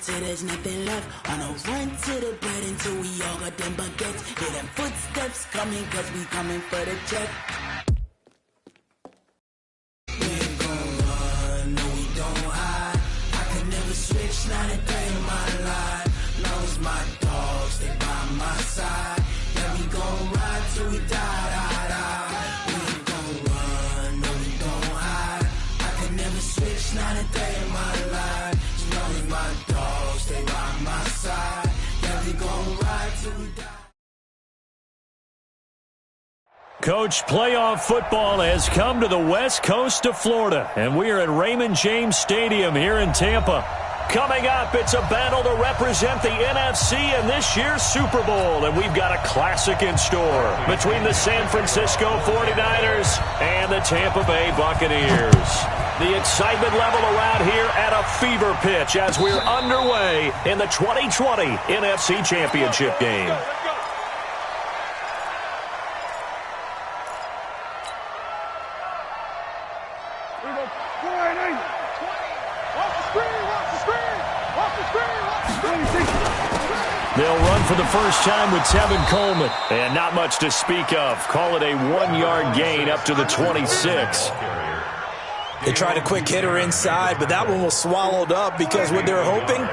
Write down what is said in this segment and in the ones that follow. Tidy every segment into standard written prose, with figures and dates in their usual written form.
till there's nothing left. On a run to the bread until we all got them baguettes. Hear them footsteps coming, cause we coming for the check. We ain't gon' run, no we don't hide. I could never switch, not a day in my life. Long as my dogs stay by my side. Yeah, we gon' ride till we die, die, die. We ain't gon' run, no we don't hide. I could never switch, not a day in my life. As long as my dogs stay by my side. Yeah, we gon' ride till we die. Coach, playoff football has come to the west coast of Florida, and we are at Raymond James Stadium here in Tampa. Coming up, it's a battle to represent the NFC in this year's Super Bowl, and we've got a classic in store between the San Francisco 49ers and the Tampa Bay Buccaneers. The excitement level around here at a fever pitch as we're underway in the 2020 NFC Championship game. They'll run for the first time with Tevin Coleman. And not much to speak of. Call it a 1-yard gain up to the 26. They tried a quick hitter inside, but that one was swallowed up because what they're hoping,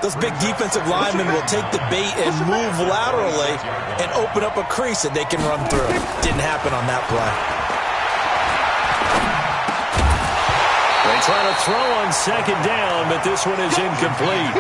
those big defensive linemen will take the bait and move laterally and open up a crease that they can run through. Didn't happen on that play. They try to throw on second down, but this one is incomplete.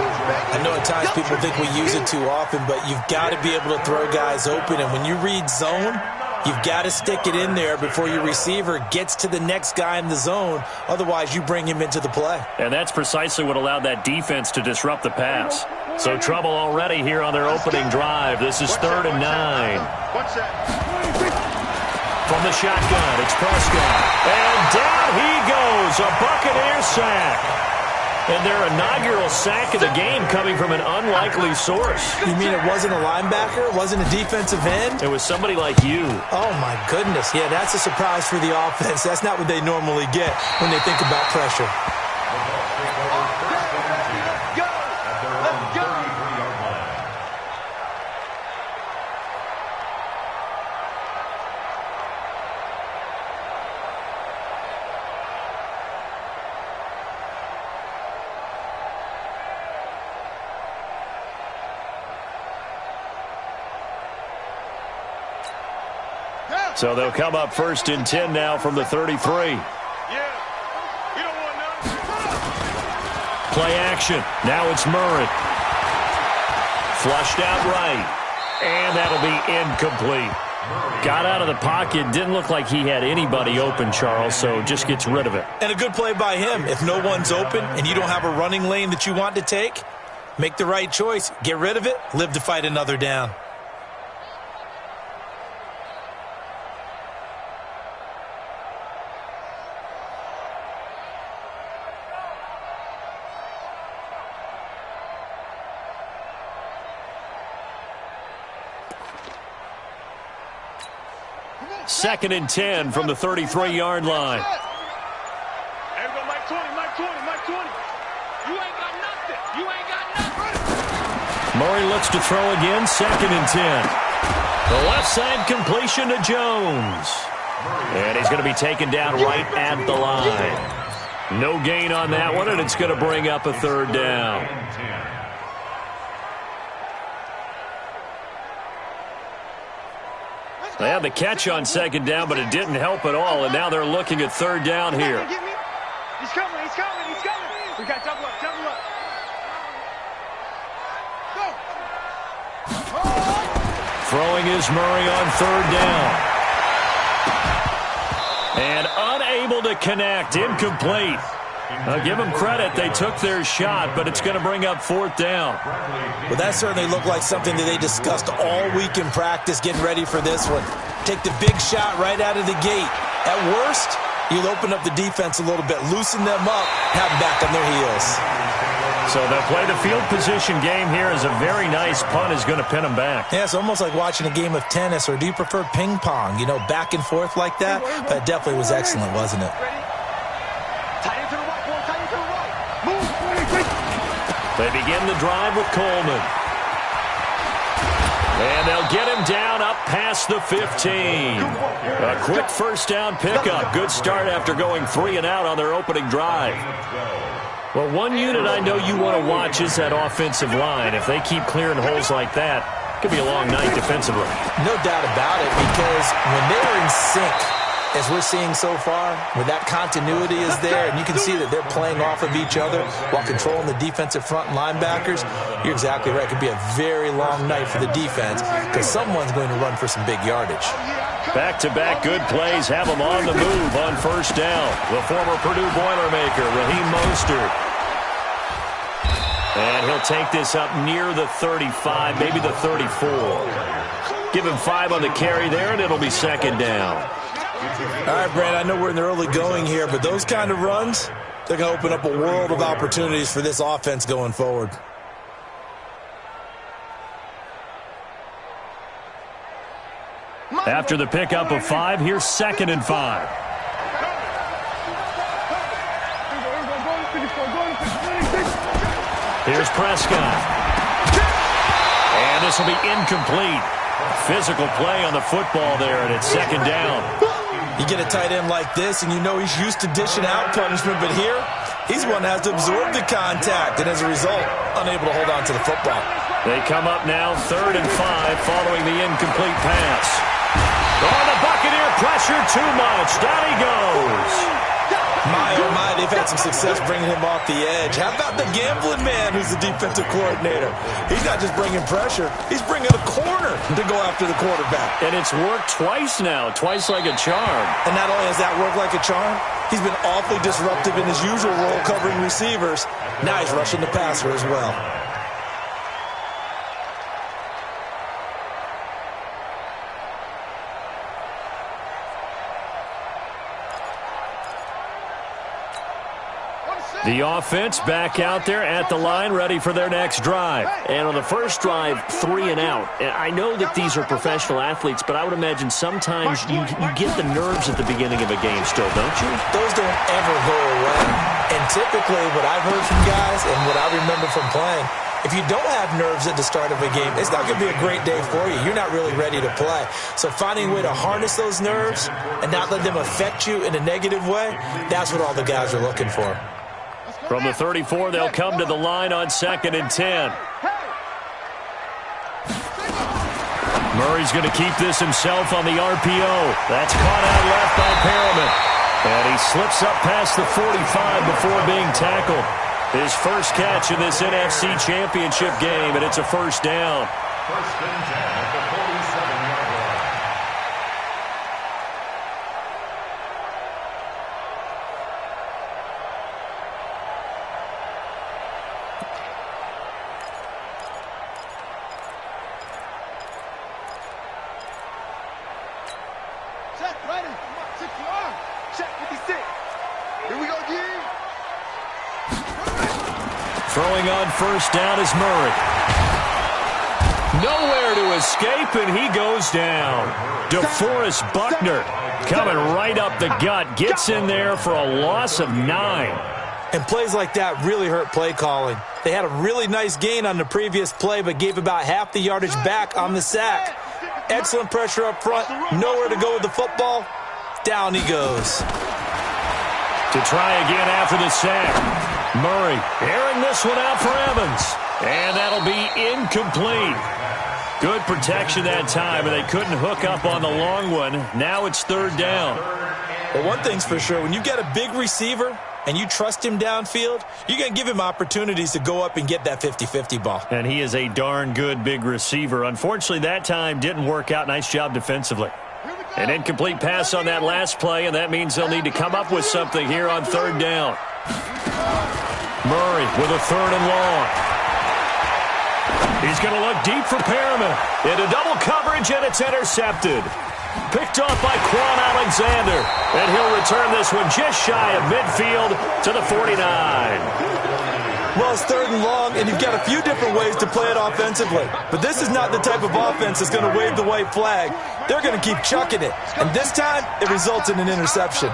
I know at times people think we use it too often, but you've got to be able to throw guys open. And when you read zone, you've got to stick it in there before your receiver gets to the next guy in the zone. Otherwise, you bring him into the play. And that's precisely what allowed that defense to disrupt the pass. So trouble already here on their opening drive. This is 3rd and 9. From the shotgun, it's Prescott. And down he goes, a Buccaneer sack. And their inaugural sack of the game coming from an unlikely source. You mean it wasn't a linebacker? It wasn't a defensive end? It was somebody like you. Oh, my goodness. Yeah, that's a surprise for the offense. That's not what they normally get when they think about pressure. So they'll come up 1st and 10 now from the 33. Play action. Now it's Murray. Flushed out right. And that'll be incomplete. Got out of the pocket. Didn't look like he had anybody open, Charles, so just gets rid of it. And a good play by him. If no one's open and you don't have a running lane that you want to take, make the right choice. Get rid of it. Live to fight another down. Second and 10 from the 33-yard line. Mike 20, Mike 20, Mike 20. You ain't got nothing. You ain't got nothing. Murray looks to throw again, 2nd and 10. The left side completion to Jones. And he's going to be taken down right at the line. No gain on that one, and it's going to bring up a 3rd down. They had the catch on 2nd down, but it didn't help at all, and now they're looking at 3rd down here. He's coming, he's coming, he's coming. We got double up, double up. Go. Throwing is Murray on 3rd down. And unable to connect, incomplete. I'll give them credit. They took their shot, but it's going to bring up 4th down. Well, that certainly looked like something that they discussed all week in practice, getting ready for this one. Take the big shot right out of the gate. At worst, you'll open up the defense a little bit, loosen them up, have them back on their heels. So they'll play the field position game here as a very nice punt is going to pin them back. Yeah, it's almost like watching a game of tennis, or do you prefer ping pong? You know, back and forth like that? That definitely was excellent, wasn't it? They begin the drive with Coleman. And they'll get him down up past the 15. A quick first down pickup. Good start after going 3 and out on their opening drive. Well, one unit I know you want to watch is that offensive line. If they keep clearing holes like that, it could be a long night defensively. No doubt about it, because when they're in sync, as we're seeing so far, where that continuity is there, and you can see that they're playing off of each other while controlling the defensive front linebackers, you're exactly right. It could be a very long night for the defense because someone's going to run for some big yardage. Back-to-back good plays have them on the move on first down. The former Purdue Boilermaker, Raheem Mostert. And he'll take this up near the 35, maybe the 34. Give him 5 on the carry there, and it'll be second down. All right, Brand, I know we're in the early going here, but those kind of runs, they're going to open up a world of opportunities for this offense going forward. After the pickup of 5, here's 2nd and 5. Here's Prescott. And this will be incomplete. Physical play on the football there, and it's 2nd down. You get a tight end like this, and you know he's used to dishing out punishment, but here, he's one that has to absorb the contact, and as a result, unable to hold on to the football. They come up now 3rd and 5 following the incomplete pass. Oh, the Buccaneer pressure too much. Down he goes. My, oh my, they've had some success bringing him off the edge. How about the gambling man who's the defensive coordinator? He's not just bringing pressure, he's bringing a corner to go after the quarterback. And it's worked twice now, twice like a charm. And not only has that worked like a charm, he's been awfully disruptive in his usual role covering receivers. Now he's rushing the passer as well. The offense back out there at the line, ready for their next drive. And on the first drive, 3 and out. And I know that these are professional athletes, but I would imagine sometimes you get the nerves at the beginning of a game still, don't you? Those don't ever go away. And typically what I've heard from guys and what I remember from playing, if you don't have nerves at the start of a game, it's not going to be a great day for you. You're not really ready to play. So finding a way to harness those nerves and not let them affect you in a negative way, that's what all the guys are looking for. From the 34, they'll come to the line on 2nd and 10. Murray's going to keep this himself on the RPO. That's caught out left by Perriman. And he slips up past the 45 before being tackled. His first catch in this NFC Championship game, and it's a first down. First and 10 at the 47-yard line. Throwing on first down is Murray. Nowhere to escape, and he goes down. DeForest Buckner coming right up the gut. Gets in there for a loss of 9. And plays like that really hurt play calling. They had a really nice gain on the previous play, but gave about half the yardage back on the sack. Excellent pressure up front. Nowhere to go with the football. Down he goes. To try again after the sack. Murray airing this one out for Evans. And that'll be incomplete. Good protection that time, and they couldn't hook up on the long one. Now it's 3rd down. Well, one thing's for sure. When you get a big receiver and you trust him downfield, you're going to give him opportunities to go up and get that 50-50 ball. And he is a darn good big receiver. Unfortunately, that time didn't work out. Nice job defensively. An incomplete pass on that last play, and that means they'll need to come up with something here on 3rd down. Murray with a 3rd and long. He's going to look deep for Perriman. Into double coverage, and it's intercepted. Picked off by Quan Alexander. And he'll return this one just shy of midfield to the 49. Well, it's 3rd and long, and you've got a few different ways to play it offensively. But this is not the type of offense that's going to wave the white flag. They're going to keep chucking it. And this time, it results in an interception.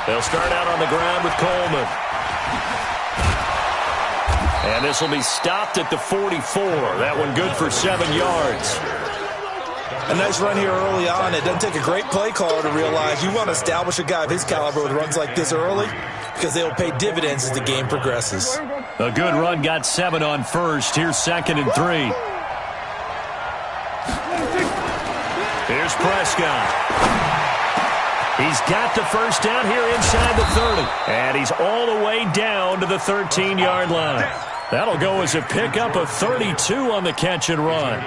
They'll start out on the ground with Coleman. And this will be stopped at the 44. That one good for 7 yards. A nice run here early on. It doesn't take a great play caller to realize you want to establish a guy of his caliber with runs like this early because they'll pay dividends as the game progresses. A good run got 7 on first. Here's 2nd and 3. Here's Prescott. He's got the first down here inside the 30. And he's all the way down to the 13-yard line. That'll go as a pickup of 32 on the catch and run.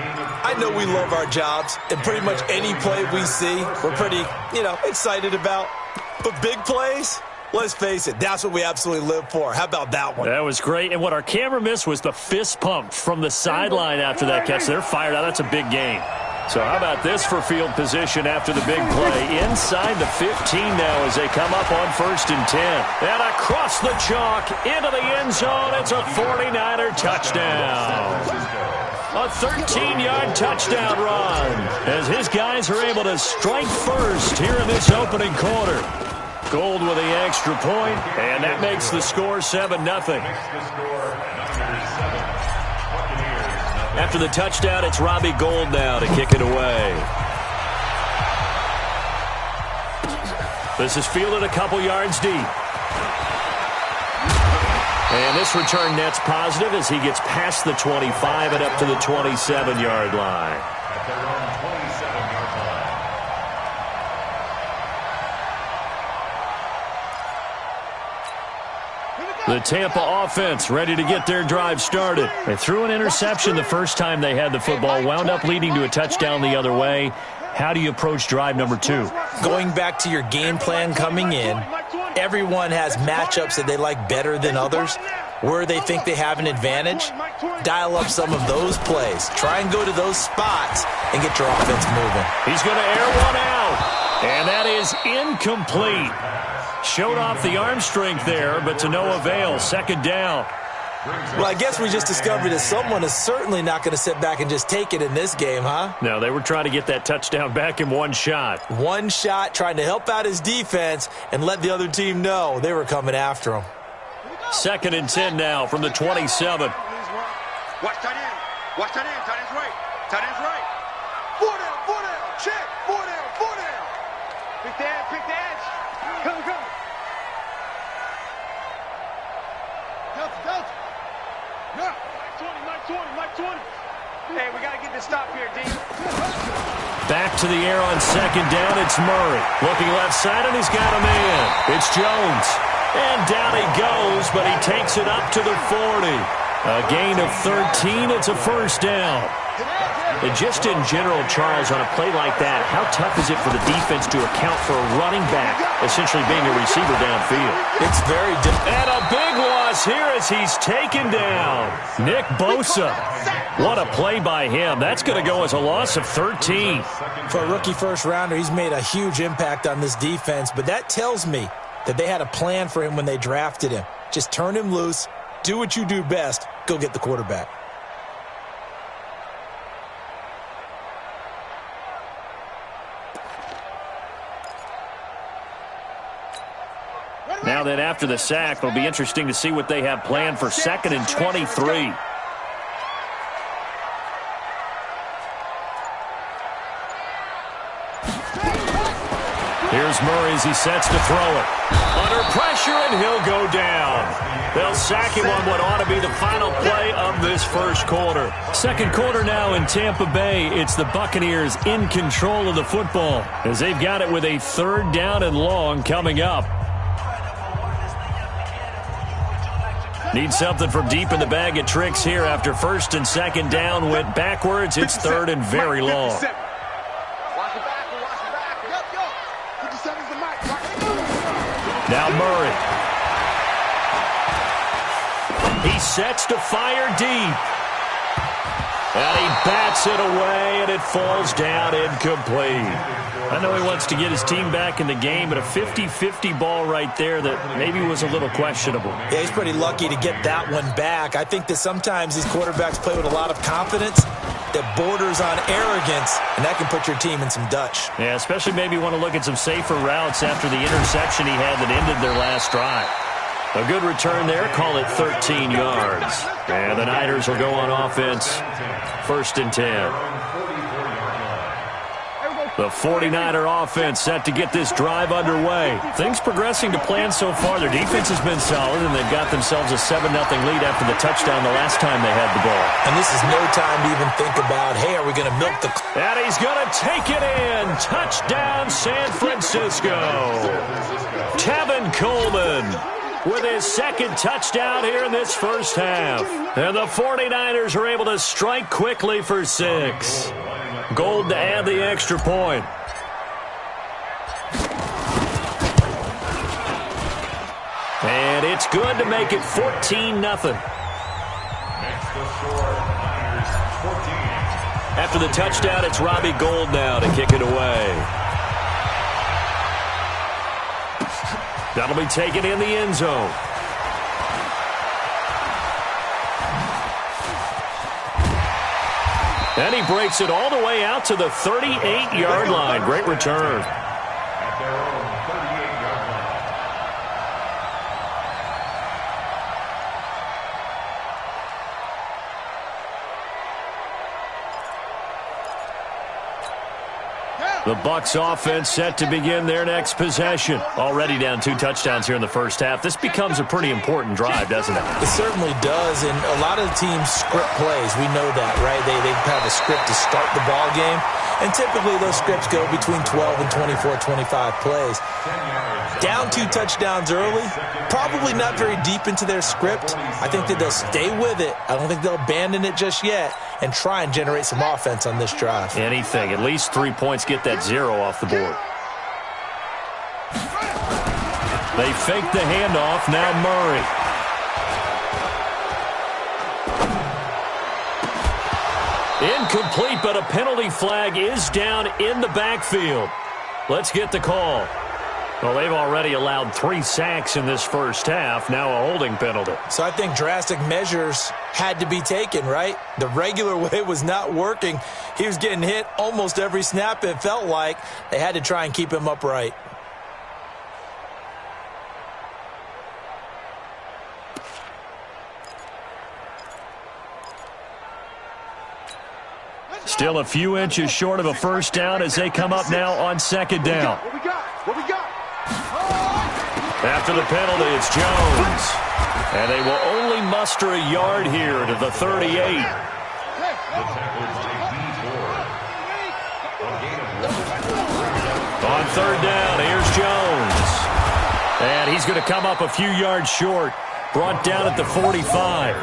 I know we love our jobs, and pretty much any play we see, we're pretty, excited about. But big plays, let's face it, that's what we absolutely live for. How about that one? That was great. And what our camera missed was the fist pump from the sideline after that catch. They're fired out. That's a big game. So how about this for field position after the big play? Inside the 15 now as they come up on 1st and 10. And across the chalk into the end zone. It's a 49er touchdown. A 13-yard touchdown run as his guys are able to strike first here in this opening quarter. Gold with the extra point, and that makes the score 7-0. After the touchdown, it's Robbie Gould now to kick it away. This is fielded a couple yards deep. And this return net's positive as he gets past the 25 and up to the 27-yard line. The Tampa offense ready to get their drive started. They threw an interception the first time they had the football, wound up leading to a touchdown the other way. How do you approach drive number 2? Going back to your game plan coming in, everyone has matchups that they like better than others. Where they think they have an advantage, dial up some of those plays. Try and go to those spots and get your offense moving. He's going to air one out, and that is incomplete. Showed off the arm strength there, but to no avail. 2nd down. Well, I guess we just discovered that someone is certainly not going to sit back and just take it in this game, huh? No, they were trying to get that touchdown back in one shot. One shot, trying to help out his defense and let the other team know they were coming after him. 2nd and 10 now from the 27. Watch tight end. Watch tight end. Tight end's right. Tight end's right. 4 down. Check. 4 down. Pick the edge. Come. Delta. Mike 20. Hey, we got to get this stop here, D. Back to the air on 2nd down. It's Murray. Looking left side, and he's got a man. It's Jones. And down he goes, but he takes it up to the 40. A gain of 13. It's a 1st down. And just in general, Charles, on a play like that, how tough is it for the defense to account for a running back essentially being a receiver downfield? It's very difficult. And a big loss here as he's taken down. Nick Bosa. What a play by him. That's going to go as a loss of 13. For a rookie first-rounder, he's made a huge impact on this defense, but that tells me that they had a plan for him when they drafted him. Just turn him loose, do what you do best, go get the quarterback. Now then, after the sack, it'll be interesting to see what they have planned for 2nd and 23. Here's Murray as he sets to throw it. Under pressure, and he'll go down. They'll sack him on what ought to be the final play of this first quarter. 2nd quarter now in Tampa Bay. It's the Buccaneers in control of the football as they've got it with a 3rd down and long coming up. Need something from deep in the bag of tricks here after 1st and 2nd down went backwards. It's 3rd and very long. Now Murray. He sets to fire deep. And he bats it away, and it falls down incomplete. I know he wants to get his team back in the game, but a 50-50 ball right there that maybe was a little questionable. Yeah, he's pretty lucky to get that one back. I think that sometimes these quarterbacks play with a lot of confidence that borders on arrogance, and that can put your team in some Dutch. Yeah, especially maybe want to look at some safer routes after the interception he had that ended their last drive. A good return there. Call it 13 yards. And the Niners will go on offense. 1st and 10. The 49er offense set to get this drive underway. Things progressing to plan so far. Their defense has been solid, and they've got themselves a 7-0 lead after the touchdown the last time they had the ball. And this is no time to even think about, hey, are we going to milk the clock? And he's going to take it in. Touchdown, San Francisco. Tevin Coleman with his 2nd touchdown here in this first half. And the 49ers are able to strike quickly for 6. Gold to add the extra point. And it's good to make it 14-0. After the touchdown, it's Robbie Gould now to kick it away. That'll be taken in the end zone. And he breaks it all the way out to the 38-yard line. Great return. At their own 38-yard line. The Bucs offense set to begin their next possession. Already down 2 touchdowns here in the first half. This becomes a pretty important drive, doesn't it? It certainly does, and a lot of the teams script plays. We know that, right? They have a script to start the ball game, and typically those scripts go between 12 and 24, 25 plays. Down 2 touchdowns early, probably not very deep into their script. I think that they'll stay with it. I don't think they'll abandon it just yet and try and generate some offense on this drive. Anything. At least 3 points, get that 0 off the board. They fake the handoff. Now Murray. Incomplete, but a penalty flag is down in the backfield. Let's get the call. Well, they've already allowed 3 sacks in this first half. Now a holding penalty. So I think drastic measures had to be taken, right? The regular way was not working. He was getting hit almost every snap, it felt like. They had to try and keep him upright. Still a few inches short of a first down as they come up now on 2nd down. What we got? After the penalty, it's Jones. And they will only muster a yard here to the 38. The tackles take these forward. On 3rd down, here's Jones. And he's going to come up a few yards short. Brought down at the 45.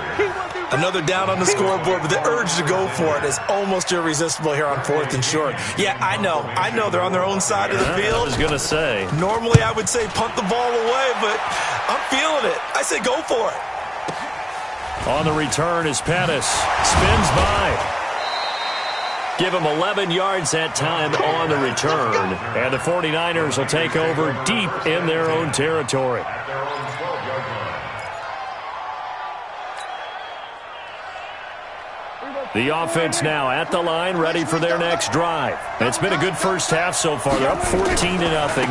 Another down on the scoreboard, but the urge to go for it is almost irresistible here on 4th and short. Yeah, I know they're on their own side of the field. I was going to say. Normally I would say punt the ball away, but I'm feeling it. I say go for it. On the return is Pettis. Spins by. Give him 11 yards that time on the return. And the 49ers will take over deep in their own territory. At their own 12-yard line. The offense now at the line, ready for their next drive. It's been a good first half so far. They're up 14-0.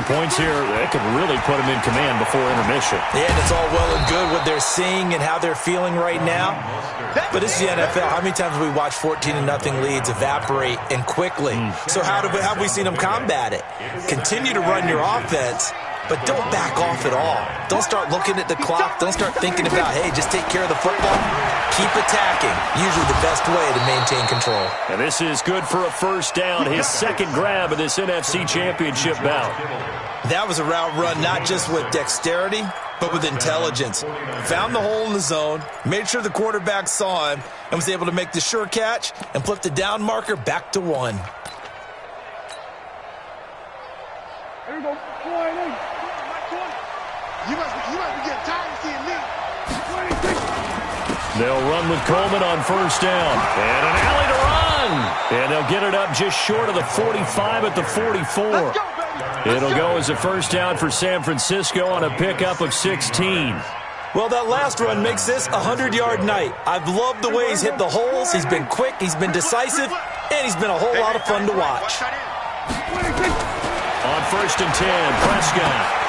Points here, they could really put them in command before intermission. Yeah, and it's all well and good what they're seeing and how they're feeling right now. But this is the NFL. How many times have we watched 14-0 leads evaporate and quickly? So how have we seen them combat it? Continue to run your offense, but don't back off at all. Don't start looking at the clock. Don't start thinking about, hey, just take care of the football. Keep attacking. Usually the best way to maintain control. And this is good for a first down. His 2nd grab of this NFC Championship bout. That was a route run not just with dexterity, but with intelligence. Found the hole in the zone, made sure the quarterback saw him, and was able to make the sure catch and flip the down marker back to 1. There you go. You might be getting tired of seeing me. They'll run with Coleman on first down. And an alley to run. And they'll get it up just short of the 45 at the 44. It'll go as a first down for San Francisco on a pickup of 16. Well, that last run makes this a 100-yard night. I've loved the way he's hit the holes. He's been quick, he's been decisive, and he's been a whole lot of fun to watch. On 1st and 10, Prescott.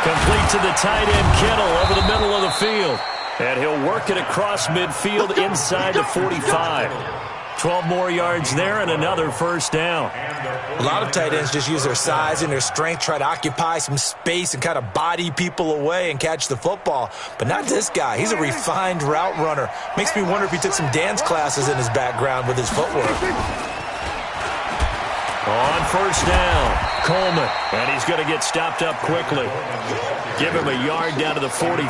Complete to the tight end, Kittle, over the middle of the field. And he'll work it across midfield inside the 45. 12 more yards there and another first down. A lot of tight ends just use their size and their strength, try to occupy some space and kind of body people away and catch the football. But not this guy. He's a refined route runner. Makes me wonder if he took some dance classes in his background with his footwork. On first down, Coleman. And he's going to get stopped up quickly. Give him a yard down to the 43.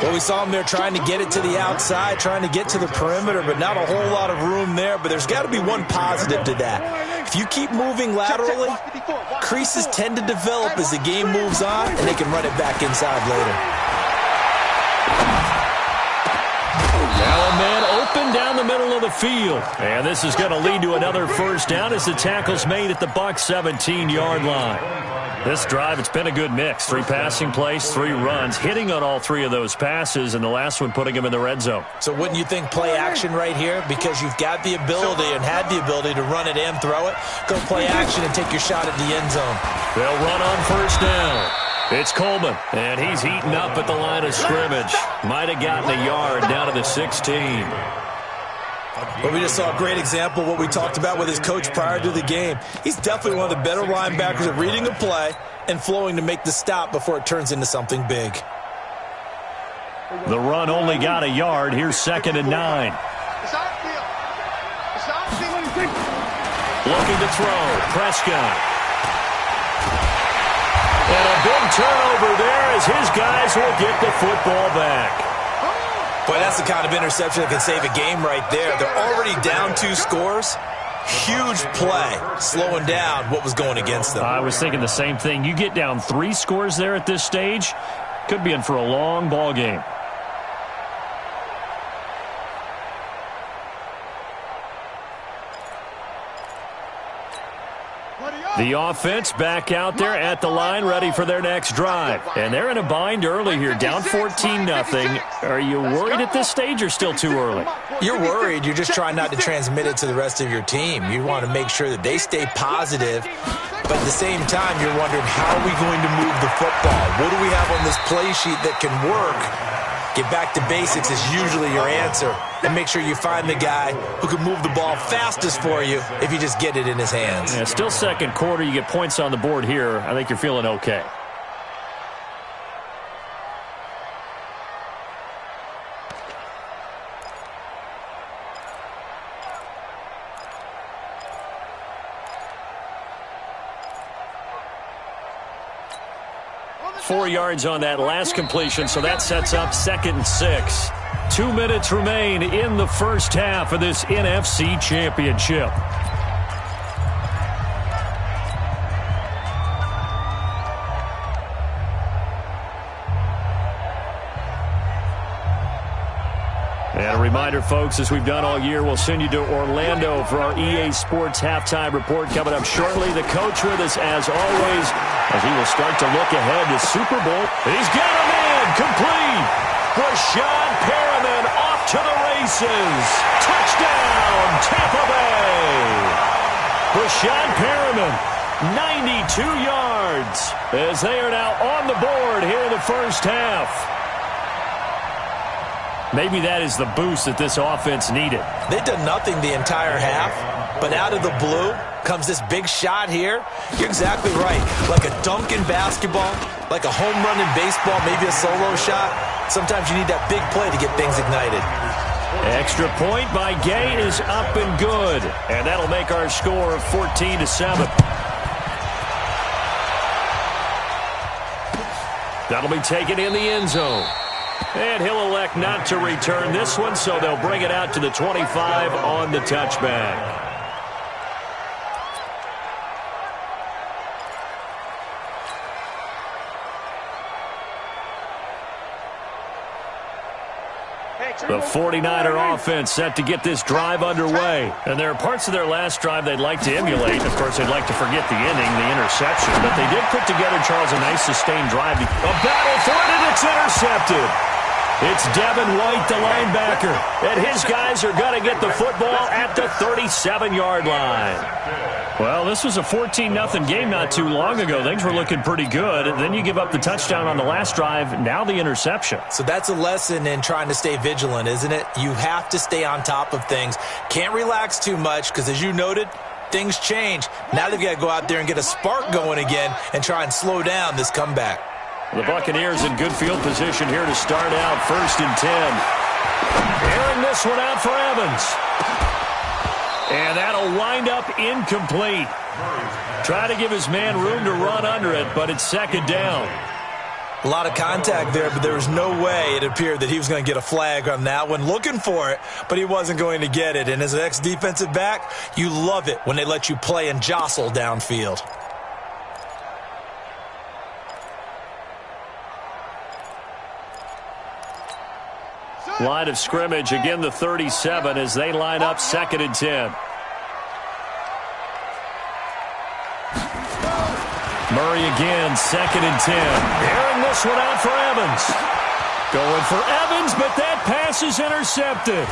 Well, we saw him there trying to get it to the outside, trying to get to the perimeter, but not a whole lot of room there. But there's got to be one positive to that. If you keep moving laterally, creases tend to develop as the game moves on, and they can run it back inside later. Now a man open down the middle of the field. And this is going to lead to another first down as the tackle's made at the Bucs 17-yard line. This drive, it's been a good mix. 3 passing plays, 3 runs, hitting on all 3 of those passes, and the last one putting him in the red zone. So wouldn't you think play action right here? Because you've got the ability and had the ability to run it and throw it. Go play action and take your shot at the end zone. They'll run on first down. It's Coleman, and he's eaten up at the line of scrimmage. Might have gotten a yard down to the 16. But we just saw a great example of what we talked about with his coach prior to the game. He's definitely one of the better linebackers at reading a play and flowing to make the stop before it turns into something big. The run only got a yard. Here's 2nd and 9. Looking to throw. Prescott. And a big turnover there as his guys will get the football back. Boy, that's the kind of interception that can save a game right there. They're already down 2 scores. Huge play, slowing down what was going against them. I was thinking the same thing. You get down 3 scores there at this stage, could be in for a long ball game. The offense back out there at the line, ready for their next drive. And they're in a bind early here, down 14-0. Are you worried at this stage or still too early? You're worried. You're just trying not to transmit it to the rest of your team. You want to make sure that they stay positive. But at the same time, you're wondering, how are we going to move the football? What do we have on this play sheet that can work? Get back to basics is usually your answer. And make sure you find the guy who can move the ball fastest for you if you just get it in his hands. Yeah, still second quarter. You get points on the board here. I think you're feeling okay. Four yards on that last completion, so that sets up 2nd and 6. 2 minutes remain in the first half of this NFC Championship. And a reminder, folks, as we've done all year, we'll send you to Orlando for our EA Sports halftime report coming up shortly. The coach with us, as always, as he will start to look ahead to Super Bowl. He's got a man complete. Rashad Perriman off to the races. Touchdown, Tampa Bay. Rashad Perriman, 92 yards, as they are now on the board here in the first half. Maybe that is the boost that this offense needed. They've done nothing the entire half, but out of the blue comes this big shot here. You're exactly right. Like a dunk in basketball, like a home run in baseball, maybe a solo shot. Sometimes you need that big play to get things ignited. Extra point by Gay is up and good. And that'll make our score 14-7. That'll be taken in the end zone. And he'll elect not to return this one, so they'll bring it out to the 25 on the touchback. The 49er offense set to get this drive underway. And there are parts of their last drive they'd like to emulate. Of course, they'd like to forget the ending, the interception. But they did put together, Charles, a nice sustained drive. A battle for it, and it's intercepted. It's Devin White, the linebacker, and his guys are going to get the football at the 37-yard line. Well, this was a 14-0 game not too long ago. Things were looking pretty good. Then you give up the touchdown on the last drive, now the interception. So that's a lesson in trying to stay vigilant, isn't it? You have to stay on top of things. Can't relax too much because, as you noted, things change. Now they've got to go out there and get a spark going again and try and slow down this comeback. The Buccaneers in good field position here to start out, 1st and 10. Airing this one out for Evans. And that'll wind up incomplete. Try to give his man room to run under it, but it's 2nd down. A lot of contact there, but there was no way it appeared that he was going to get a flag on that one. Looking for it, but he wasn't going to get it. And as an ex-defensive back, you love it when they let you play and jostle downfield. Line of scrimmage, again the 37 as they line up 2nd and 10. Murray again, 2nd and 10. Airing this one out for Evans. Going for Evans, but that pass is intercepted.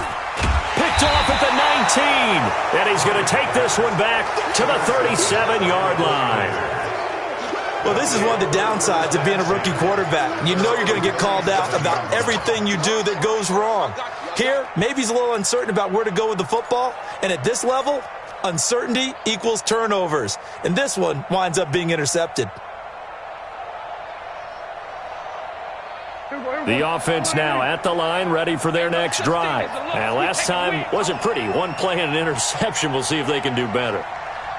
Picked off at the 19. And he's going to take this one back to the 37-yard line. Well, this is one of the downsides of being a rookie quarterback. You know you're going to get called out about everything you do that goes wrong. Here, maybe he's a little uncertain about where to go with the football. And at this level, uncertainty equals turnovers. And this one winds up being intercepted. The offense now at the line, ready for their next drive. And last time wasn't pretty. One play and an interception. We'll see if they can do better.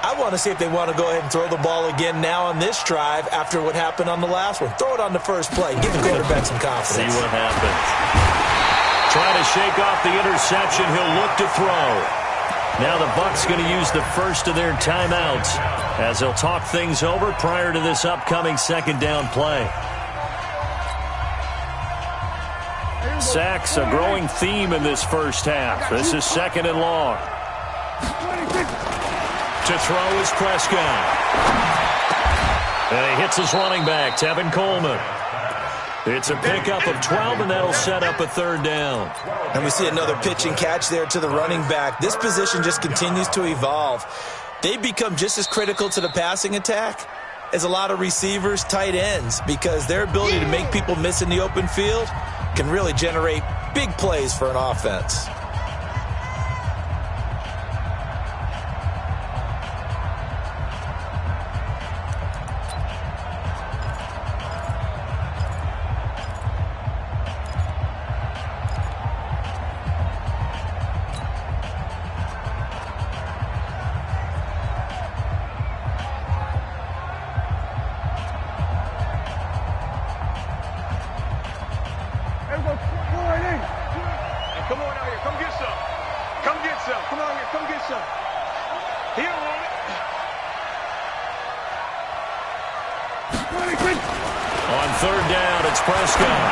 I want to see if they want to go ahead and throw the ball again now on this drive after what happened on the last one. Throw it on the first play. Give the quarterback some confidence. See what happens. Trying to shake off the interception. He'll look to throw. Now the Bucs going to use the first of their timeouts as they'll talk things over prior to this upcoming 2nd down play. Sacks, a growing theme in this first half. This is 2nd and long. To throw is Prescott. And he hits his running back, Tevin Coleman. It's a pickup of 12, and that'll set up a 3rd down. And we see another pitch and catch there to the running back. This position just continues to evolve. They become just as critical to the passing attack as a lot of receivers, tight ends, because their ability to make people miss in the open field can really generate big plays for an offense. Come on out here. Come get some. Come get some. Come on here. Come get some. He don't want it. On 3rd down, it's Prescott.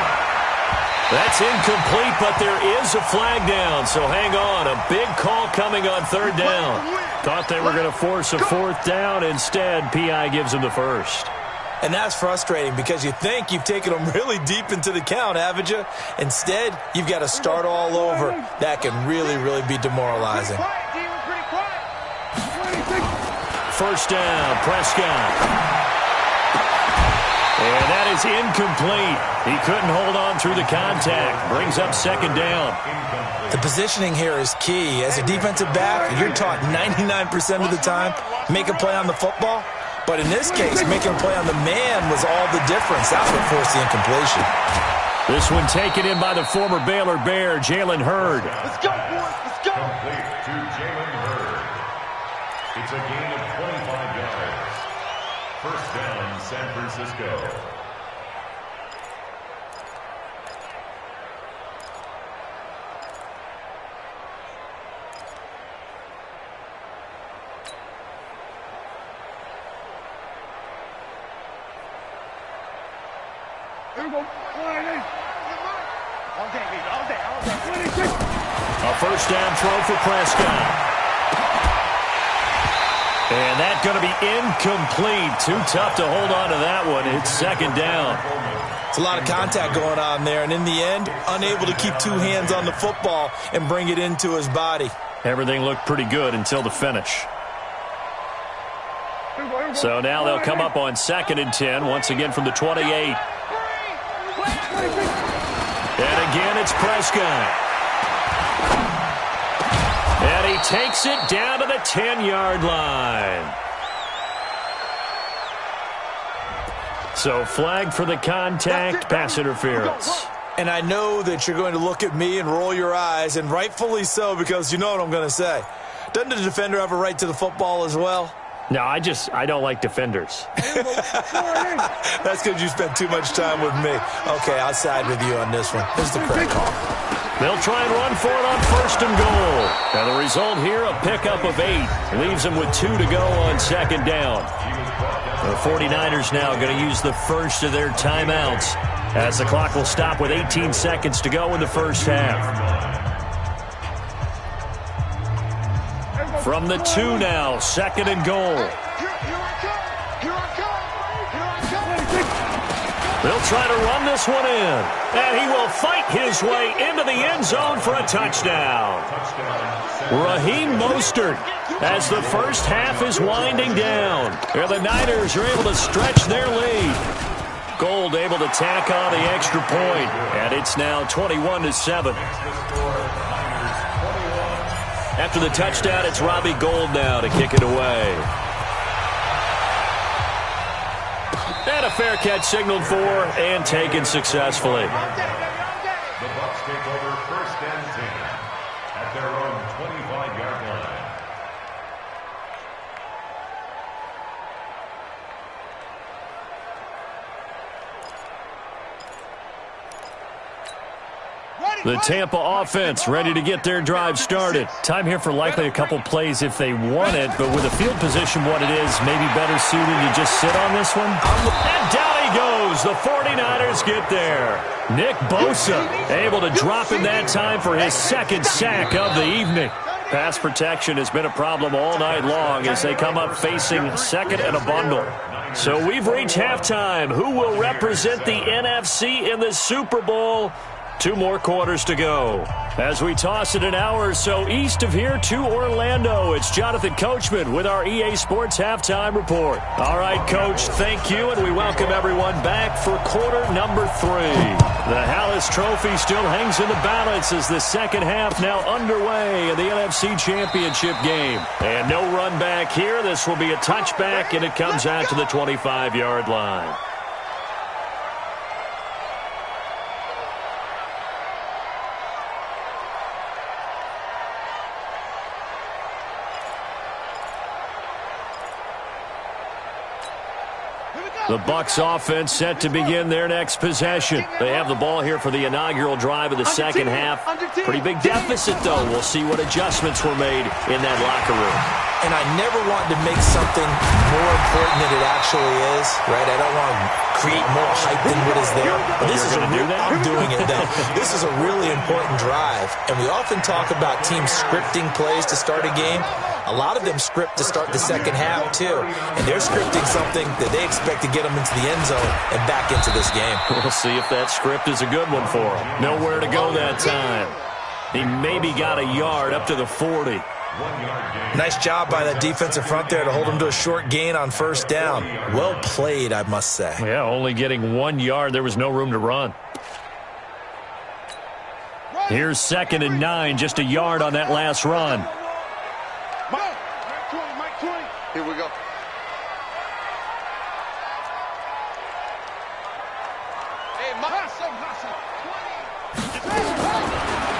That's incomplete, but there is a flag down, so hang on. A big call coming on 3rd down. Thought they were going to force a 4th down. Instead, P.I. gives them the first. And that's frustrating because you think you've taken them really deep into the count, haven't you? Instead, you've got to start all over. That can really, really be demoralizing. 1st down, Prescott. And that is incomplete. He couldn't hold on through the contact. Brings up 2nd down. The positioning here is key. As a defensive back, you're taught 99% of the time, make a play on the football. But in this case, making a play on the man was all the difference. That's what forced the incompletion. This one taken in by the former Baylor Bear, Jalen Hurd. Let's go, boys. Let's go. Complete to Jalen Hurd. It's a gain of 25 yards. 1st down, San Francisco. A 1st down throw for Prescott. And that's going to be incomplete. Too tough to hold on to that one. It's 2nd down. It's a lot of contact going on there, and in the end, unable to keep two hands on the football and bring it into his body. Everything looked pretty good until the finish. So now they'll come up on 2nd and 10, once again from the 28. And again, it's Prescott. And he takes it down to the 10-yard line. So flag for the contact, pass interference. And I know that you're going to look at me and roll your eyes, and rightfully so, because you know what I'm going to say. Doesn't the defender have a right to the football as well? No, I don't like defenders. That's because you spent too much time with me. Okay, I'll side with you on this one. Here's the correct call. They'll try and run for it on 1st and goal. Now the result here, a pickup of 8. Leaves them with 2 to go on 2nd down. The 49ers now going to use the first of their timeouts as the clock will stop with 18 seconds to go in the first half. From the 2 now, 2nd and goal. They'll try to run this one in. And he will fight his way into the end zone for a touchdown. Raheem Mostert as the first half is winding down. And the Niners are able to stretch their lead. Gold able to tack on the extra point. And it's now 21-7. After the touchdown, it's Robbie Gould now to kick it away. And a fair catch signaled for and taken successfully. The Bucs take over 1st and 10 at their own 25-yard line. The Tampa offense ready to get their drive started. Time here for likely a couple plays if they want it, but with the field position what it is, maybe better suited to just sit on this one. And down he goes. The 49ers get there. Nick Bosa able to drop in that time for his 2nd sack of the evening. Pass protection has been a problem all night long as they come up facing 2nd and a bundle. So we've reached halftime. Who will represent the NFC in the Super Bowl? 2 more quarters to go. As we toss it an hour or so east of here to Orlando, it's Jonathan Coachman with our EA Sports Halftime Report. All right, Coach, thank you, and we welcome everyone back for quarter number 3. The Hallis Trophy still hangs in the balance as the second half now underway in the NFC Championship game. And no run back here. This will be a touchback, and it comes out to the 25-yard line. The Bucs offense set to begin their next possession. They have the ball here for the inaugural drive of the second half. Pretty big deficit, though. We'll see what adjustments were made in that locker room. And I never want to make something more important than it actually is, right? I don't want to create more hype than what is there. But this is I'm doing it then. This is a really important drive. And we often talk about teams scripting plays to start a game. A lot of them script to start the second half, too. And they're scripting something that they expect to get them into the end zone and back into this game. We'll see if that script is a good one for them. Nowhere to go that time. He maybe got a yard up to the 40. Nice job by that defensive front there to hold him to a short gain on 1st down. Well played, I must say. Yeah, only getting 1 yard. There was no room to run. Here's 2nd and 9, just a yard on that last run. Here we go.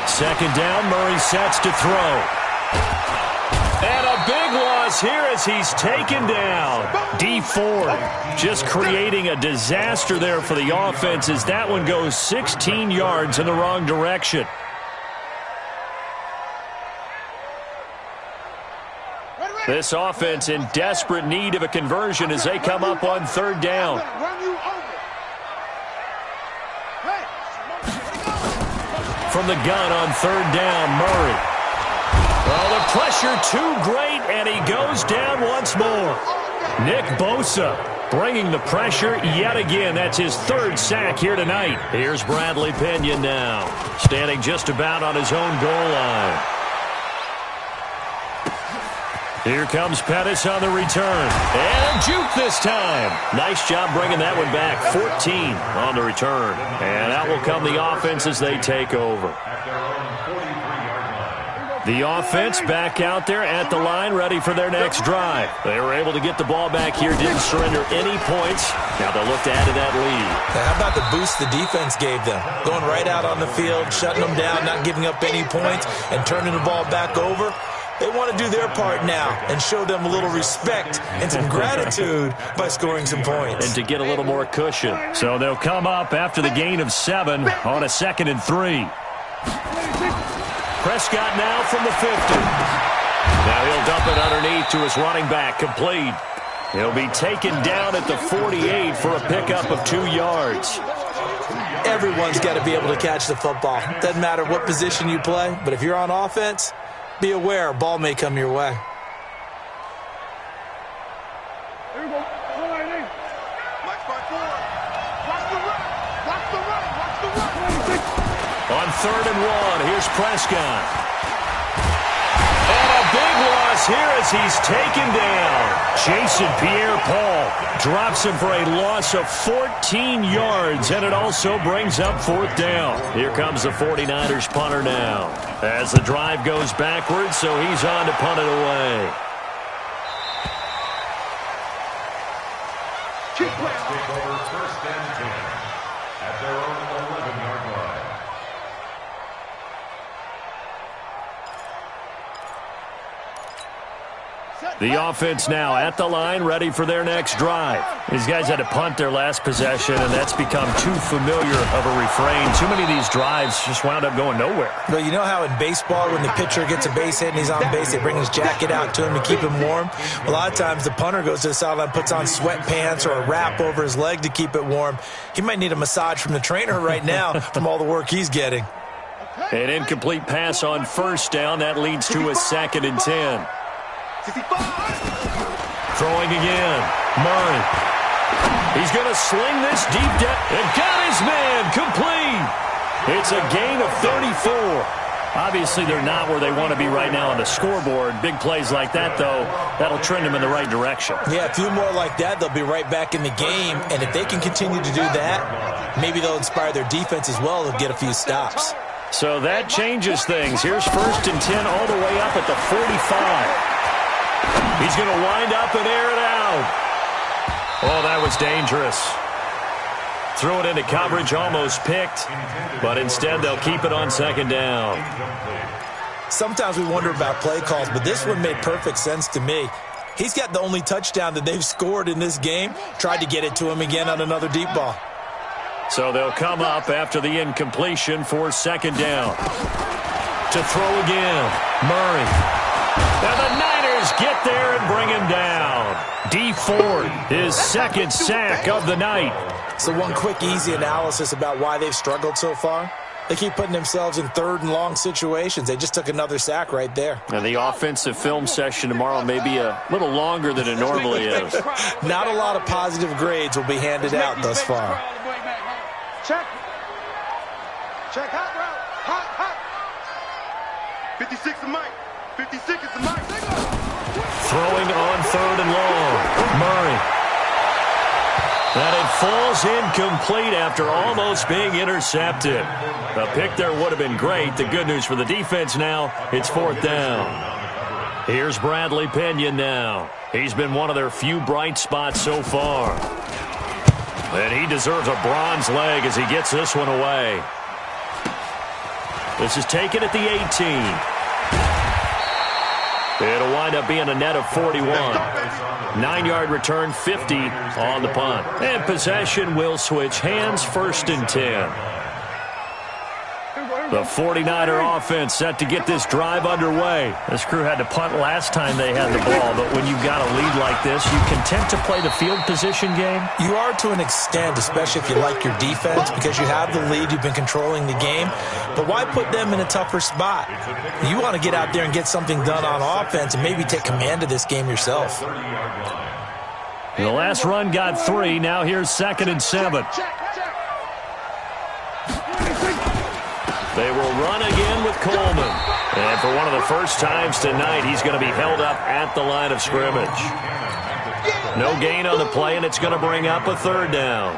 Second down, Murray sets to throw. And a big loss here as he's taken down. D Ford just creating a disaster there for the offense as that one goes 16 yards in the wrong direction. This offense in desperate need of a conversion as they come up on 3rd down. From the gun on 3rd down, Murray. Well, the pressure too great, and he goes down once more. Nick Bosa bringing the pressure yet again. That's his third sack here tonight. Here's Bradley Pinion now, standing just about on his own goal line. Here comes Pettis on the return. And a juke this time. Nice job bringing that one back. 14 on the return. And out will come the offense as they take over. The offense back out there at the line, ready for their next drive. They were able to get the ball back here, didn't surrender any points. Now they'll look to add to that lead. Now, how about the boost the defense gave them? Going right out on the field, shutting them down, not giving up any points, and turning the ball back over. They want to do their part now and show them a little respect and some gratitude by scoring some points. And to get a little more cushion. So they'll come up after the gain of 7 on a 2nd and 3. Prescott now from the 50. Now he'll dump it underneath to his running back, complete. He'll be taken down at the 48 for a pickup of 2 yards. Everyone's got to be able to catch the football. Doesn't matter what position you play, but if you're on offense, be aware a ball may come your way. There you go. All right, hey. Mike by 4. Watch the run. Watch the run. Watch the run. On 3rd and 1, here's Prescott. And a big loss here as he's taken down. Jason Pierre-Paul drops him for a loss of 14 yards, and it also brings up 4th down. Here comes the 49ers punter now. As the drive goes backwards, so he's on to punt it away. Take over 1st and 10 at their own 11-yard line. The offense now at the line, ready for their next drive. These guys had to punt their last possession, and that's become too familiar of a refrain. Too many of these drives just wound up going nowhere. Well, you know how in baseball, when the pitcher gets a base hit and he's on base, they bring his jacket out to him to keep him warm? A lot of times the punter goes to the sideline, puts on sweatpants or a wrap over his leg to keep it warm. He might need a massage from the trainer right now from all the work he's getting. An incomplete pass on 1st down. That leads to a 2nd and 10. 65. Throwing again. Murray. He's going to sling this deep down. And got his man complete. It's a gain of 34. Obviously, they're not where they want to be right now on the scoreboard. Big plays like that, though, that'll trend them in the right direction. Yeah, a few more like that, they'll be right back in the game. And if they can continue to do that, maybe they'll inspire their defense as well. They'll get a few stops. So that changes things. Here's 1st and 10 all the way up at the 45. He's going to wind up and air it out. Oh, that was dangerous. Threw it into coverage, almost picked, but instead they'll keep it on 2nd down. Sometimes we wonder about play calls, but this one made perfect sense to me. He's got the only touchdown that they've scored in this game. Tried to get it to him again on another deep ball. So they'll come up after the incompletion for 2nd down. To throw again, Murray. And the Niners get there and bring him down. D Ford, his 2nd sack of the night. So one quick, easy analysis about why they've struggled so far. They keep putting themselves in 3rd and long situations. They just took another sack right there. And the offensive film session tomorrow may be a little longer than it normally is. Not a lot of positive grades will be handed out thus far. Check. Check. Hot route. Hot. 56 is Mike. 56 is the Mike. Throwing on 3rd and long. Murray. And it falls incomplete after almost being intercepted. A pick there would have been great. The good news for the defense now, it's 4th down. Here's Bradley Pinion now. He's been one of their few bright spots so far. And he deserves a bronze leg as he gets this one away. This is taken at the 18. It'll wind up being a net of 41. 9-yard return, 50 on the punt. And possession will switch hands, 1st and 10. The 49er offense set to get this drive underway. This crew had to punt last time they had the ball, but when you've got a lead like this, you content to play the field position game? You are to an extent, especially if you like your defense, because you have the lead, you've been controlling the game. But why put them in a tougher spot? You want to get out there and get something done on offense and maybe take command of this game yourself. The last run got 3. Now here's 2nd and 7. They will run again with Coleman. And for one of the first times tonight, he's going to be held up at the line of scrimmage. No gain on the play, and it's going to bring up a 3rd down.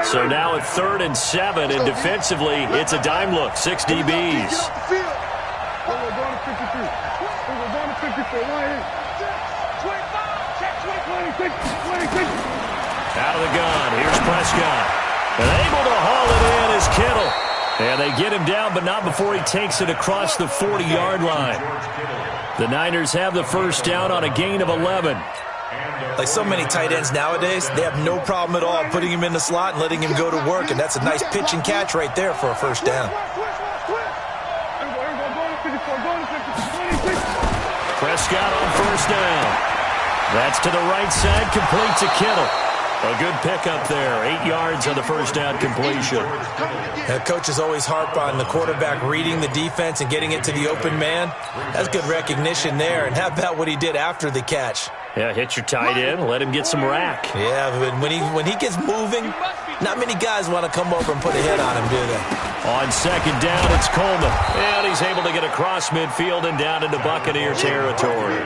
So now at 3rd and 7, and defensively, it's a dime look. 6 DBs. Out of the gun. Here's Prescott. And able to haul it in is Kittle. And they get him down, but not before he takes it across the 40-yard line. The Niners have the first down on a gain of 11. Like so many tight ends nowadays, they have no problem at all putting him in the slot and letting him go to work, and that's a nice pitch and catch right there for a first down. Prescott on first down. That's to the right side, complete to Kittle. A good pickup there. 8 yards on the first down completion. Coaches always harp on the quarterback reading the defense and getting it to the open man. That's good recognition there. And how about what he did after the catch? Yeah, hit your tight end, let him get some rack. Yeah, but when he gets moving, not many guys want to come over and put a hit on him, do they? On 2nd down, it's Coleman. And he's able to get across midfield and down into Buccaneer territory.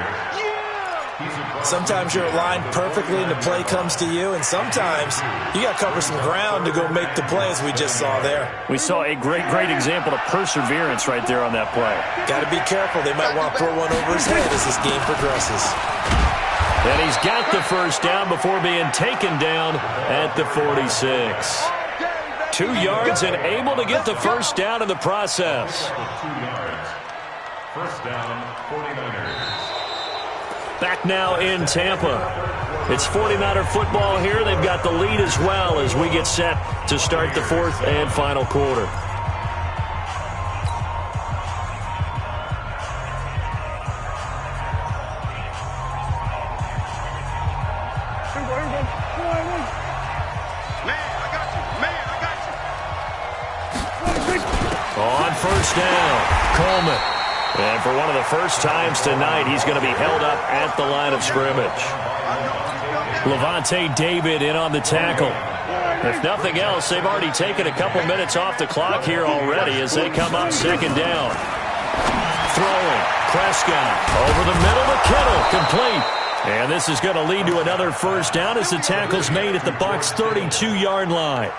Sometimes you're aligned perfectly and the play comes to you, and sometimes you got to cover some ground to go make the play, as we just saw there. We saw a great example of perseverance right there on that play. Got to be careful. They might want to throw one over his head as this game progresses. And he's got the first down before being taken down at the 46. 2 yards and able to get the first down in the process. 2 yards. First down, 49ers. Back now in Tampa. It's 49er football here. They've got the lead as well as we get set to start the 4th and final quarter. On first down, Coleman. And for one of the first times tonight, he's going to be held up at the line of scrimmage. Levante David in on the tackle. If nothing else, they've already taken a couple minutes off the clock here already as they come up 2nd down. Throwing, Prescott over the middle to Kittle, complete. And this is going to lead to another first down as the tackle's made at the Bucs' 32-yard line.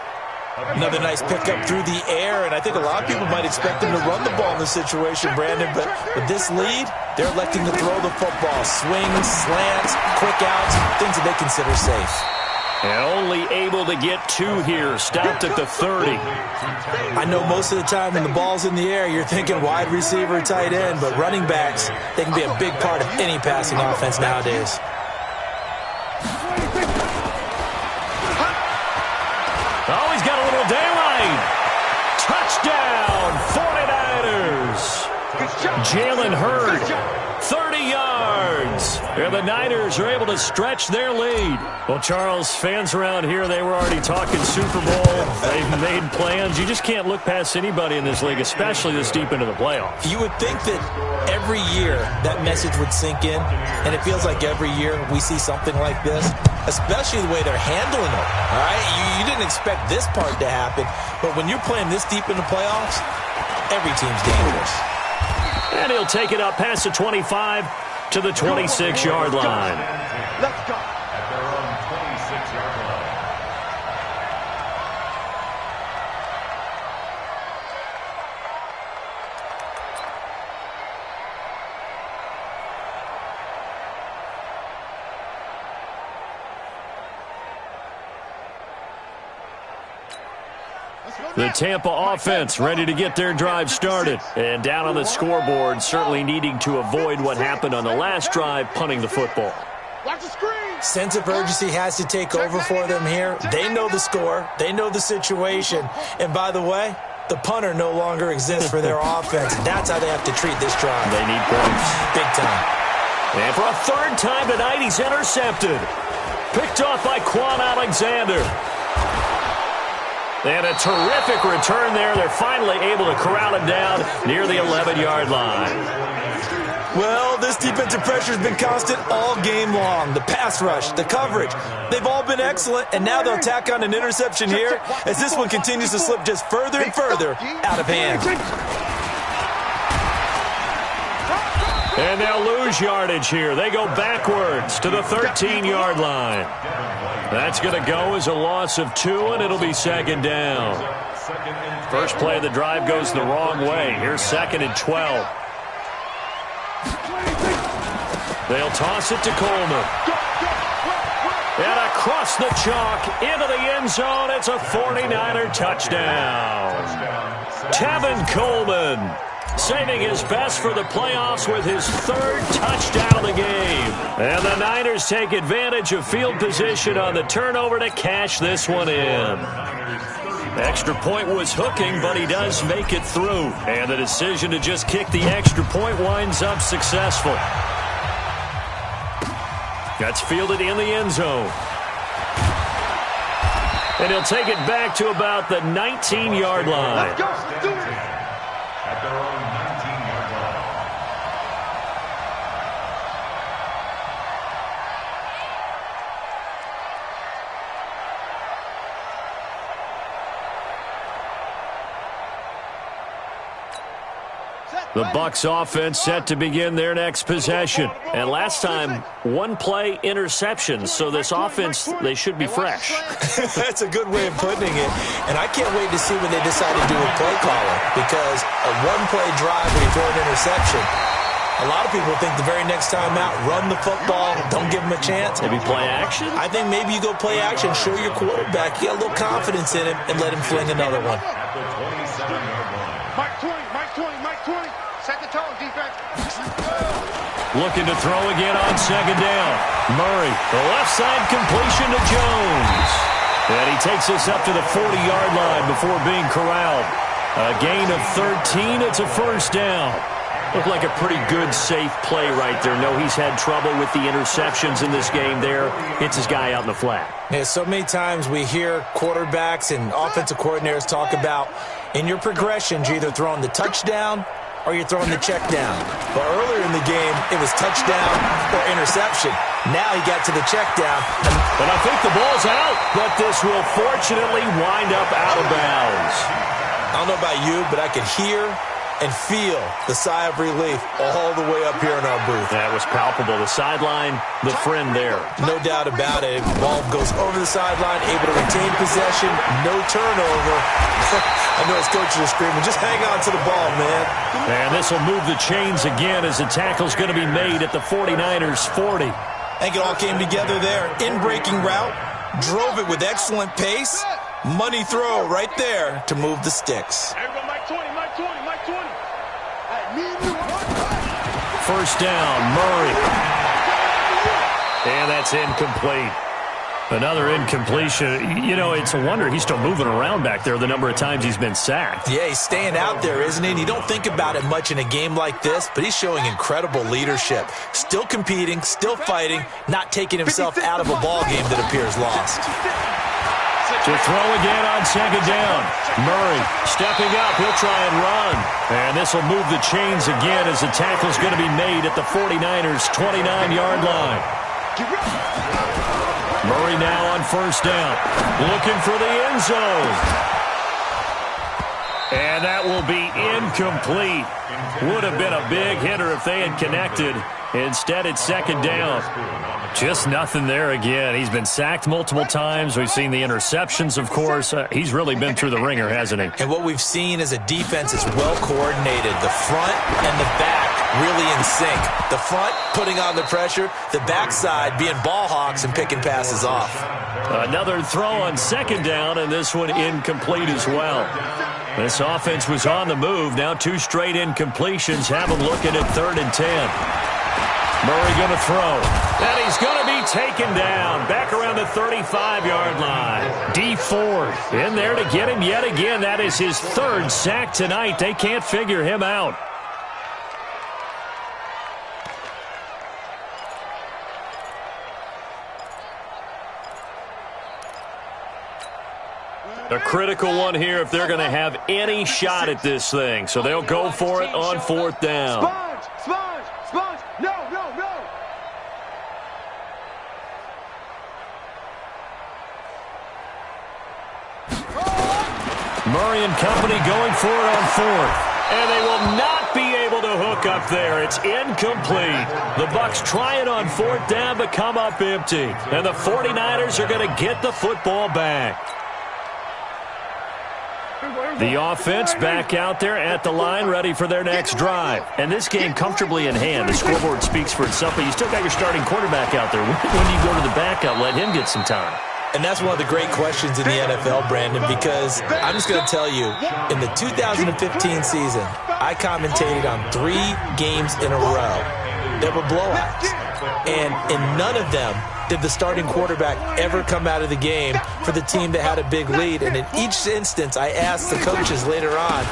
Another nice pickup through the air, and I think a lot of people might expect them to run the ball in this situation, Brandon, but with this lead, they're electing to throw the football. Swings, slants, quick outs, things that they consider safe. And only able to get 2 here, stopped at the 30. I know most of the time when the ball's in the air, you're thinking wide receiver, tight end, but running backs, they can be a big part of any passing offense nowadays. Oh, he's got a little daylight. Touchdown, 49ers. Jalen Hurd, 30 yards. And the Niners are able to stretch their lead. Well, Charles, fans around here, they were already talking Super Bowl. They've made plans. You just can't look past anybody in this league, especially this deep into the playoffs. You would think that every year that message would sink in, and it feels like every year we see something like this, especially the way they're handling it. All right, you didn't expect this part to happen, but when you're playing this deep in the playoffs, every team's dangerous. And he'll take it up past the 25 to the 26-yard line. Let's go. At their own 26-yard line. The Tampa offense ready to get their drive started. And down on the scoreboard, certainly needing to avoid what happened on the last drive, punting the football. Sense of urgency has to take over for them here. They know the score. They know the situation. And by the way, the punter no longer exists for their offense. That's how they have to treat this drive. They need points. Big time. And for a 3rd time tonight, he's intercepted. Picked off by Quan Alexander. And a terrific return there. They're finally able to corral him down near the 11-yard line. Well, this defensive pressure has been constant all game long. The pass rush, the coverage, they've all been excellent, and now they'll tack on an interception here as this one continues to slip just further and further out of hand. And they'll lose yardage here. They go backwards to the 13-yard line. That's going to go as a loss of 2, and it'll be second down. First play of the drive goes the wrong way. Here's 2nd and 12. They'll toss it to Coleman. And across the chalk into the end zone. It's a 49er touchdown. Tevin Coleman saving his best for the playoffs with his 3rd touchdown of the game. And the Niners take advantage of field position on the turnover to cash this one in. Extra point was hooking, but he does make it through. And the decision to just kick the extra point winds up successful. That's fielded in the end zone. And he'll take it back to about the 19-yard line. Let's go. Do it. At their own 19-yard line. The Bucs offense set to begin their next possession. And last time, 1-play interception. So this offense, they should be fresh. That's a good way of putting it. And I can't wait to see when they decide to do a play caller. Because a 1-play drive where you throw an interception, a lot of people think the very next time out, run the football, don't give him a chance. Maybe play action? I think maybe you go play action, show your quarterback, you get a little confidence in him, and let him fling another one. At the 27-yard line. Mike 20, Mike 20, Mike 20. Set the tone, defense. Looking to throw again on second down. Murray, the left side completion to Jones. And he takes us up to the 40-yard line before being corralled. A gain of 13. It's a first down. Looked like a pretty good, safe play right there. No, he's had trouble with the interceptions in this game there. Hits his guy out in the flat. Yeah, so many times we hear quarterbacks and offensive coordinators talk about in your progressions, you're either throwing the touchdown or you're throwing the check down. But earlier in the game, it was touchdown or interception. Now he got to the check down. And I think the ball's out, but this will fortunately wind up out of bounds. I don't know about you, but I could hear and feel the sigh of relief all the way up here in our booth. That was palpable. The sideline, the friend there. No doubt about it. The ball goes over the sideline, able to retain possession, no turnover. I know his coaches are screaming, just hang on to the ball, man. And this will move the chains again as the tackle's going to be made at the 49ers 40. I think it all came together there. In-breaking route, drove it with excellent pace. Money throw right there to move the sticks. Everybody, Mike 20, Mike 20, Mike 20. First down, Murray. And that's incomplete. Another incompletion. You know, it's a wonder he's still moving around back there the number of times he's been sacked. Yeah, he's staying out there, isn't he? And you don't think about it much in a game like this, but he's showing incredible leadership. Still competing, still fighting, not taking himself out of a ball game that appears lost. To throw again on second down. Murray stepping up. He'll try and run. And this will move the chains again as the tackle's going to be made at the 49ers' 29-yard line. Murray now on first down. Looking for the end zone. And that will be incomplete. Would have been a big hitter if they had connected. Instead, it's second down. Just nothing there again. He's been sacked multiple times. We've seen the interceptions, of course. He's really been through the ringer, hasn't he? And what we've seen is a defense is well coordinated. The front and the back really in sync. The front putting on the pressure. The backside being ball hawks and picking passes off. Another throw on second down, and this one incomplete as well. This offense was on the move. Now 2 straight incompletions have them looking at 3rd and 10. Murray going to throw. And he's going to be taken down. Back around the 35-yard line. D Ford in there to get him yet again. That is his 3rd sack tonight. They can't figure him out. A critical one here if they're going to have any shot at this thing. So they'll go for it on 4th down. Sponge! Murray and company going for it on fourth. And they will not be able to hook up there. It's incomplete. The Bucs try it on fourth down but come up empty. And the 49ers are going to get the football back. The offense back out there at the line, ready for their next drive. And this game comfortably in hand. The scoreboard speaks for itself, but you still got your starting quarterback out there. When do you go to the backup, let him get some time? And that's one of the great questions in the NFL, Brandon, because I'm just going to tell you, in the 2015 season, I commentated on 3 games in a row that were blowouts. And in none of them did the starting quarterback ever come out of the game for the team that had a big lead. And in each instance, I asked the coaches later on,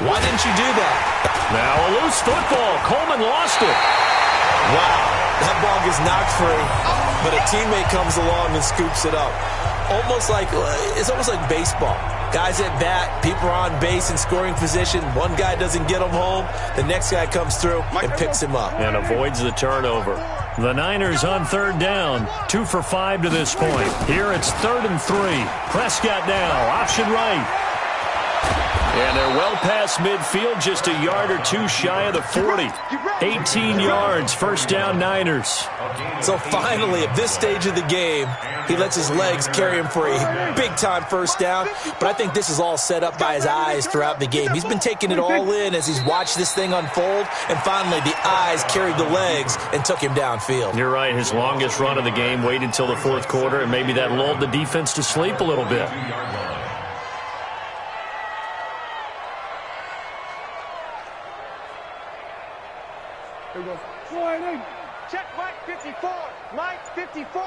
why didn't you do that? Now a loose football. Coleman lost it. Wow, that ball gets knocked free, but a teammate comes along and scoops it up. It's almost like baseball. Guys at bat, people are on base in scoring position. One guy doesn't get him home. The next guy comes through and picks him up. And avoids the turnover. The Niners on third down. 2 for 5 to this point. Here it's 3rd and 3. Prescott now, option right. And they're well past midfield, just a yard or 2 shy of the 40. 18 yards, first down Niners. So finally, at this stage of the game, he lets his legs carry him for a big-time first down. But I think this is all set up by his eyes throughout the game. He's been taking it all in as he's watched this thing unfold. And finally, the eyes carried the legs and took him downfield. You're right. His longest run of the game waited until the 4th quarter, and maybe that lulled the defense to sleep a little bit. Check Mike 54. Mike 54.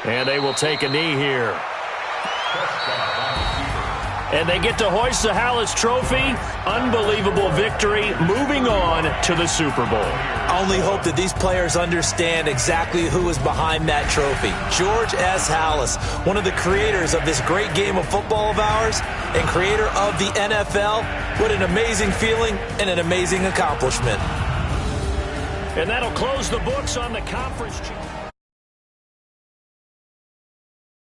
And they will take a knee here. And they get to hoist the Hallis Trophy. Unbelievable victory. Moving on to the Super Bowl. I only hope that these players understand exactly who is behind that trophy. George S. Hallis, one of the creators of this great game of football of ours and creator of the NFL. What an amazing feeling and an amazing accomplishment. And that'll close the books on the conference.